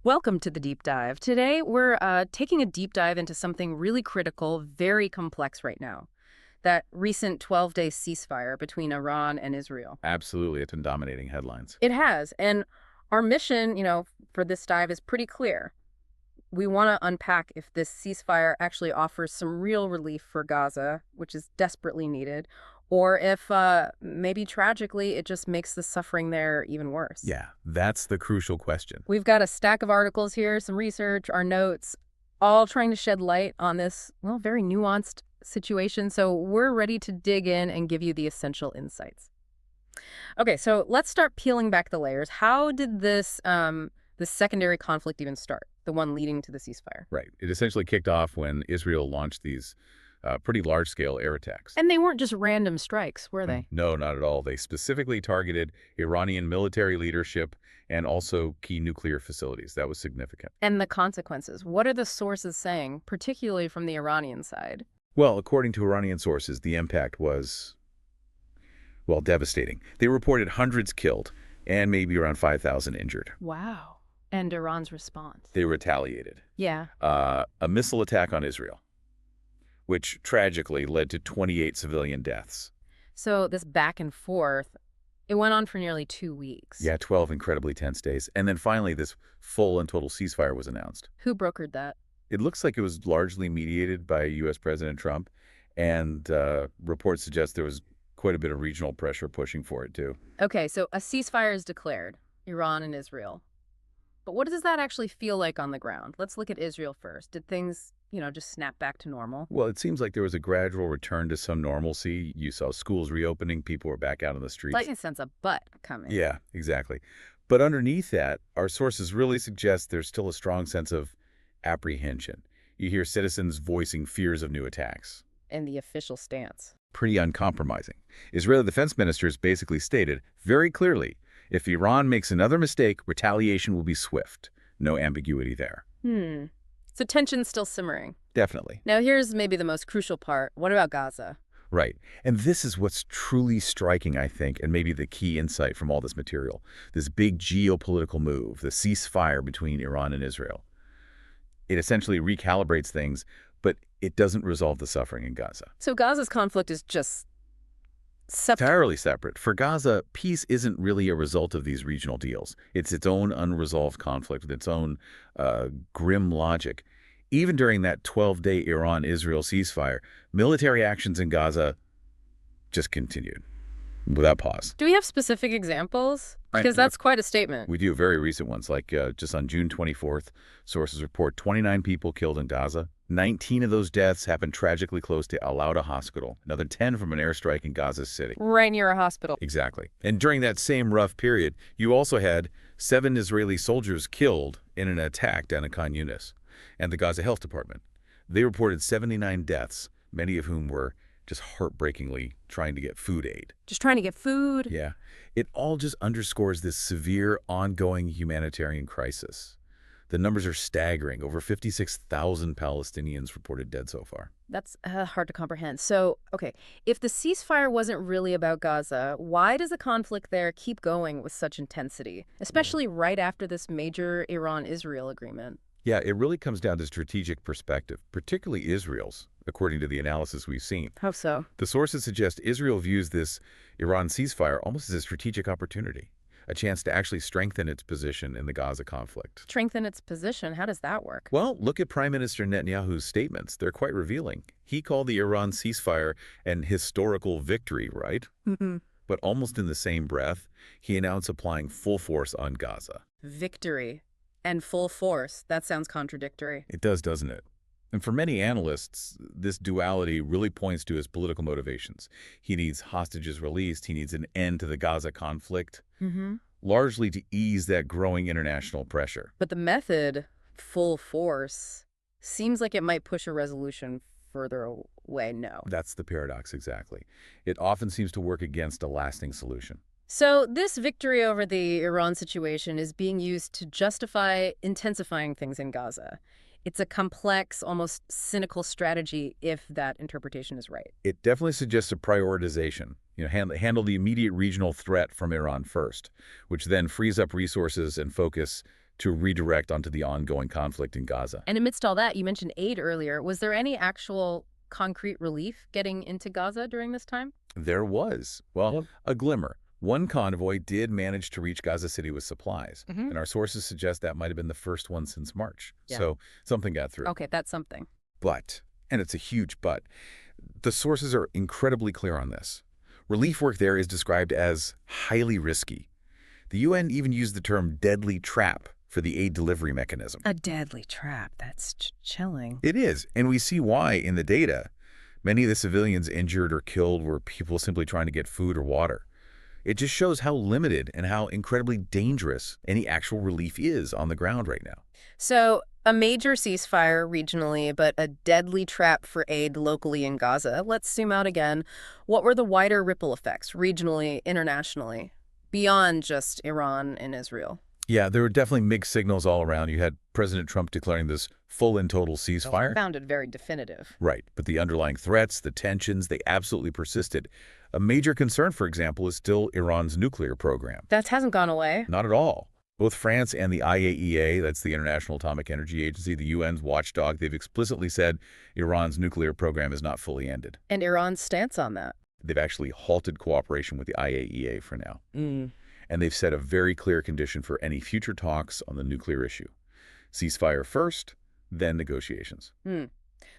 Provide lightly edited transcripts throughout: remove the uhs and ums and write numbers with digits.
Welcome to the deep dive. Today, we're taking a deep dive into something really critical, very complex right now. That recent 12-day ceasefire between Iran and Israel. Absolutely, it's been dominating headlines. It has. And our mission, for this dive is pretty clear. We want to unpack if this ceasefire actually offers some real relief for Gaza, which is desperately needed, or if maybe tragically it just makes the suffering there even worse. Yeah, that's the crucial question. We've got a stack of articles here, some research, our notes, all trying to shed light on this, well, very nuanced situation. So we're ready to dig in and give you the essential insights. Okay, so let's start peeling back the layers. How did this secondary conflict even start, the one leading to the ceasefire? Right. It essentially kicked off when Israel launched these pretty large-scale air attacks. And they weren't just random strikes, were they? No, not at all. They specifically targeted Iranian military leadership and also key nuclear facilities. That was significant. And the consequences. What are the sources saying, particularly from the Iranian side? Well, according to Iranian sources, the impact was, well, devastating. They reported hundreds killed and maybe around 5,000 injured. Wow. And Iran's response? They retaliated. Yeah. A missile attack on Israel, which tragically led to 28 civilian deaths. So this back and forth, it went on for nearly 2 weeks. Yeah, 12 incredibly tense days. And then finally, this full and total ceasefire was announced. Who brokered that? It looks like it was largely mediated by U.S. President Trump, and reports suggest there was quite a bit of regional pressure pushing for it, too. Okay, so a ceasefire is declared, Iran and Israel. But what does that actually feel like on the ground? Let's look at Israel first. Did things, just snap back to normal? Well, it seems like there was a gradual return to some normalcy. You saw schools reopening, people were back out on the streets. Like a sense of butt coming. Yeah, exactly. But underneath that, our sources really suggest there's still a strong sense of apprehension. You hear citizens voicing fears of new attacks. And the official stance. Pretty uncompromising. Israeli defense ministers basically stated very clearly, if Iran makes another mistake, retaliation will be swift. No ambiguity there. So tension's still simmering. Definitely. Now here's maybe the most crucial part. What about Gaza? Right. And this is what's truly striking, I think, and maybe the key insight from all this material. This big geopolitical move, the ceasefire between Iran and Israel. It essentially recalibrates things, but it doesn't resolve the suffering in Gaza. So Gaza's conflict is just Entirely separate. For Gaza, peace isn't really a result of these regional deals. It's its own unresolved conflict with its own grim logic. Even during that 12-day Iran-Israel ceasefire, military actions in Gaza just continued without pause. Do we have specific examples? Because that's quite a statement. We do very recent ones, like just on June 24th, sources report 29 people killed in Gaza. 19 of those deaths happened tragically close to Al-Auda Hospital, another 10 from an airstrike in Gaza City. Right near a hospital. Exactly. And during that same rough period, you also had 7 Israeli soldiers killed in an attack down in Khan Yunis. And the Gaza Health Department, they reported 79 deaths, many of whom were just heartbreakingly trying to get food aid. Just trying to get food? Yeah. It all just underscores this severe, ongoing humanitarian crisis. The numbers are staggering. Over 56,000 Palestinians reported dead so far. That's hard to comprehend. So, okay, if the ceasefire wasn't really about Gaza, why does the conflict there keep going with such intensity, especially right after this major Iran-Israel agreement? Yeah, it really comes down to strategic perspective, particularly Israel's, according to the analysis we've seen. How so? The sources suggest Israel views this Iran ceasefire almost as a strategic opportunity, a chance to actually strengthen its position in the Gaza conflict. Strengthen its position? How does that work? Well, look at Prime Minister Netanyahu's statements. They're quite revealing. He called the Iran ceasefire an historical victory, right? But almost in the same breath, he announced applying full force on Gaza. Victory and full force. That sounds contradictory. It does, doesn't it? And for many analysts, this duality really points to his political motivations. He needs hostages released. He needs an end to the Gaza conflict, largely to ease that growing international pressure. But the method, full force, seems like it might push a resolution further away. No. That's the paradox, exactly. It often seems to work against a lasting solution. So this victory over the Iran situation is being used to justify intensifying things in Gaza. It's a complex, almost cynical strategy if that interpretation is right. It definitely suggests a prioritization. Handle the immediate regional threat from Iran first, which then frees up resources and focus to redirect onto the ongoing conflict in Gaza. And amidst all that, you mentioned aid earlier. Was there any actual concrete relief getting into Gaza during this time? There was, well, Yep. a glimmer. One convoy did manage to reach Gaza City with supplies, and our sources suggest that might have been the first one since March. Yeah. So something got through. Okay, that's something. But, and it's a huge but, the sources are incredibly clear on this. Relief work there is described as highly risky. The UN even used the term deadly trap for the aid delivery mechanism. A deadly trap. That's chilling. It is, and we see why in the data. Many of the civilians injured or killed were people simply trying to get food or water. It just shows how limited and how incredibly dangerous any actual relief is on the ground right now. So, a major ceasefire regionally, but a deadly trap for aid locally in Gaza. Let's zoom out again. What were the wider ripple effects regionally, internationally, beyond just Iran and Israel? Yeah, there were definitely mixed signals all around. You had President Trump declaring this full and total ceasefire. Sounded very definitive. Right, but the underlying threats, the tensions, they absolutely persisted. A major concern, for example, is still Iran's nuclear program. That hasn't gone away. Not at all. Both France and the IAEA, that's the International Atomic Energy Agency, the UN's watchdog, they've explicitly said Iran's nuclear program is not fully ended. And Iran's stance on that? They've actually halted cooperation with the IAEA for now. And they've set a very clear condition for any future talks on the nuclear issue. Ceasefire first, then negotiations.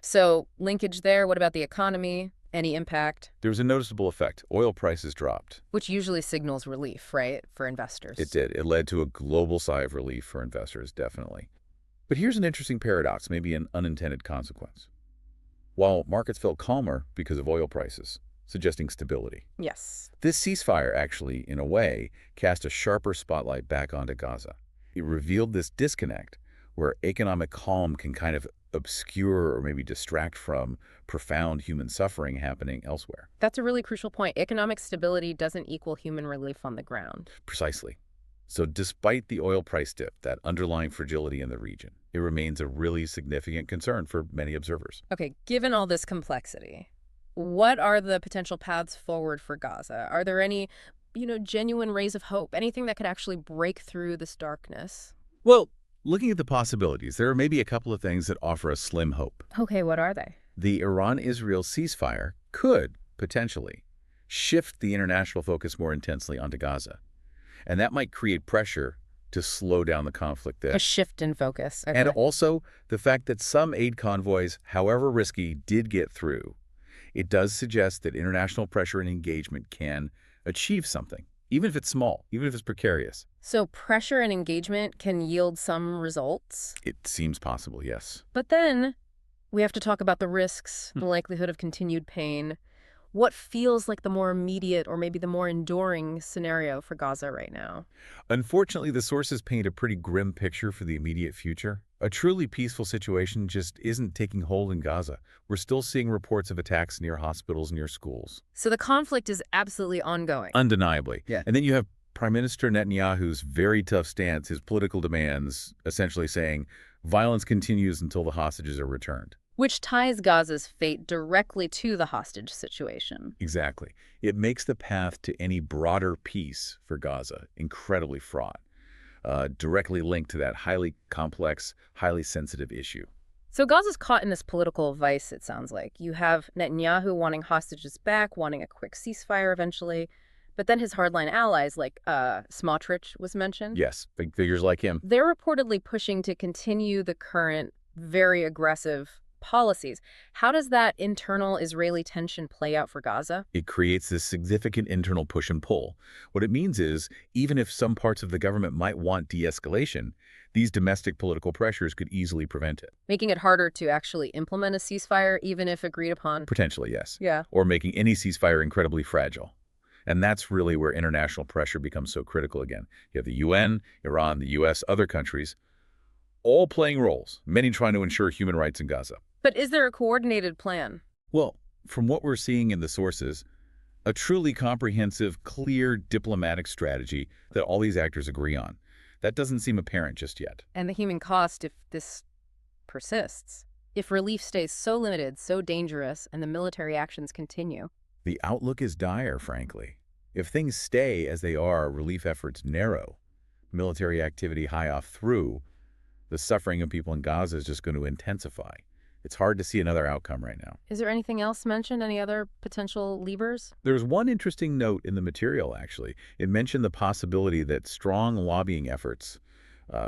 So, linkage there. What about the economy? Any impact? There was a noticeable effect. Oil prices dropped. Which usually signals relief, right, for investors? It did. It led to a global sigh of relief for investors, definitely. But here's an interesting paradox, maybe an unintended consequence. While markets felt calmer because of oil prices, suggesting stability. Yes. This ceasefire actually, in a way, cast a sharper spotlight back onto Gaza. It revealed this disconnect where economic calm can kind of obscure or maybe distract from profound human suffering happening elsewhere. That's a really crucial point. Economic stability doesn't equal human relief on the ground. Precisely. So despite the oil price dip, that underlying fragility in the region, it remains a really significant concern for many observers. Okay, given all this complexity, what are the potential paths forward for Gaza? Are there any, genuine rays of hope? Anything that could actually break through this darkness? Well, looking at the possibilities, there are maybe a couple of things that offer a slim hope. Okay, what are they? The Iran-Israel ceasefire could, potentially, shift the international focus more intensely onto Gaza. And that might create pressure to slow down the conflict there. A shift in focus. Okay. And also, the fact that some aid convoys, however risky, did get through. It does suggest that international pressure and engagement can achieve something, even if it's small, even if it's precarious. So pressure and engagement can yield some results? It seems possible, yes. But then we have to talk about the risks, the likelihood of continued pain. What feels like the more immediate or maybe the more enduring scenario for Gaza right now? Unfortunately, the sources paint a pretty grim picture for the immediate future. A truly peaceful situation just isn't taking hold in Gaza. We're still seeing reports of attacks near hospitals, near schools. So the conflict is absolutely ongoing. Undeniably. Yeah. And then you have Prime Minister Netanyahu's very tough stance, his political demands, essentially saying violence continues until the hostages are returned. Which ties Gaza's fate directly to the hostage situation. Exactly. It makes the path to any broader peace for Gaza incredibly fraught, directly linked to that highly complex, highly sensitive issue. So Gaza's caught in this political vice, it sounds like. You have Netanyahu wanting hostages back, wanting a quick ceasefire eventually. But then his hardline allies, like Smotrich was mentioned. Yes, big figures like him. They're reportedly pushing to continue the current very aggressive policies. How does that internal Israeli tension play out for Gaza? It creates this significant internal push and pull. What it means is, even if some parts of the government might want de-escalation, these domestic political pressures could easily prevent it. Making it harder to actually implement a ceasefire, even if agreed upon? Potentially, yes. Yeah. Or making any ceasefire incredibly fragile. And that's really where international pressure becomes so critical again. You have the UN, Iran, the US, other countries, all playing roles, many trying to ensure human rights in Gaza. But is there a coordinated plan? Well, from what we're seeing in the sources, a truly comprehensive, clear diplomatic strategy that all these actors agree on. That doesn't seem apparent just yet. And the human cost if this persists? If relief stays so limited, so dangerous, and the military actions continue? The outlook is dire, frankly. If things stay as they are, relief efforts narrow, military activity high off through, the suffering of people in Gaza is just going to intensify. It's hard to see another outcome right now. Is there anything else mentioned? Any other potential levers? There's one interesting note in the material, actually. It mentioned the possibility that strong lobbying efforts,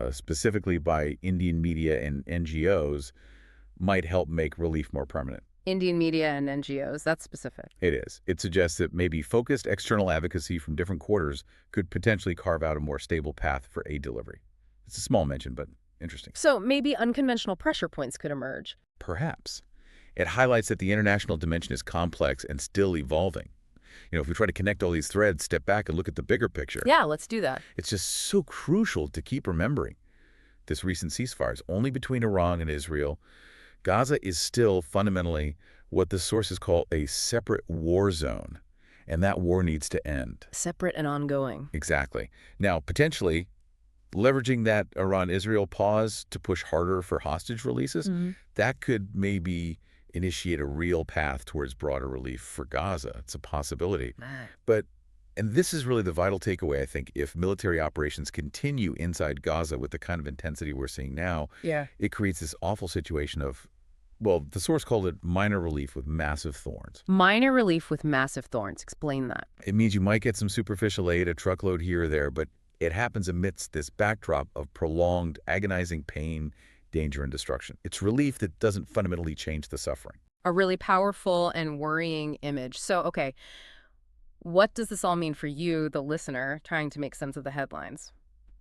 specifically by Indian media and NGOs, might help make relief more permanent. Indian media and NGOs, that's specific. It is. It suggests that maybe focused external advocacy from different quarters could potentially carve out a more stable path for aid delivery. It's a small mention, but interesting. So maybe unconventional pressure points could emerge. Perhaps. It highlights that the international dimension is complex and still evolving. If we try to connect all these threads, step back and look at the bigger picture. Yeah, let's do that. It's just so crucial to keep remembering. This recent ceasefire is only between Iran and Israel. Gaza is still fundamentally what the sources call a separate war zone, and that war needs to end. Separate and ongoing. Exactly. Now, potentially, leveraging that Iran-Israel pause to push harder for hostage releases, that could maybe initiate a real path towards broader relief for Gaza. It's a possibility. And this is really the vital takeaway, I think. If military operations continue inside Gaza with the kind of intensity we're seeing now, it creates this awful situation of, well, the source called it minor relief with massive thorns. Minor relief with massive thorns. Explain that. It means you might get some superficial aid, a truckload here or there, but it happens amidst this backdrop of prolonged, agonizing pain, danger, and destruction. It's relief that doesn't fundamentally change the suffering. A really powerful and worrying image. So, okay, what does this all mean for you, the listener, trying to make sense of the headlines?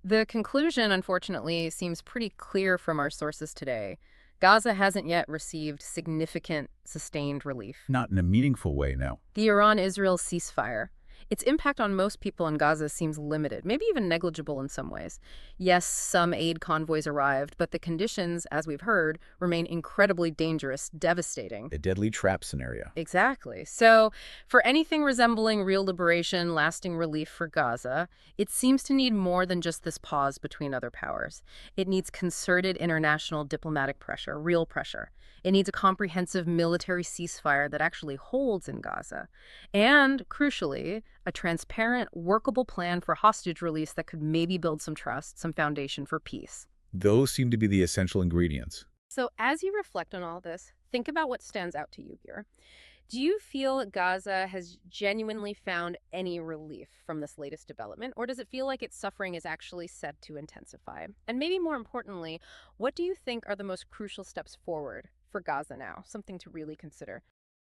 The conclusion, unfortunately, seems pretty clear from our sources today. Gaza hasn't yet received significant, sustained relief. Not in a meaningful way, no. The Iran-Israel ceasefire. Its impact on most people in Gaza seems limited, maybe even negligible in some ways. Yes, some aid convoys arrived, but the conditions, as we've heard, remain incredibly dangerous, devastating. A deadly trap scenario. Exactly. So, for anything resembling real liberation, lasting relief for Gaza, it seems to need more than just this pause between other powers. It needs concerted international diplomatic pressure, real pressure. It needs a comprehensive military ceasefire that actually holds in Gaza. And, crucially, a transparent, workable plan for hostage release that could maybe build some trust, some foundation for peace. Those seem to be the essential ingredients. So as you reflect on all this, think about what stands out to you here. Do you feel Gaza has genuinely found any relief from this latest development, or does it feel like its suffering is actually set to intensify? And maybe more importantly, what do you think are the most crucial steps forward for Gaza now? Something to really consider.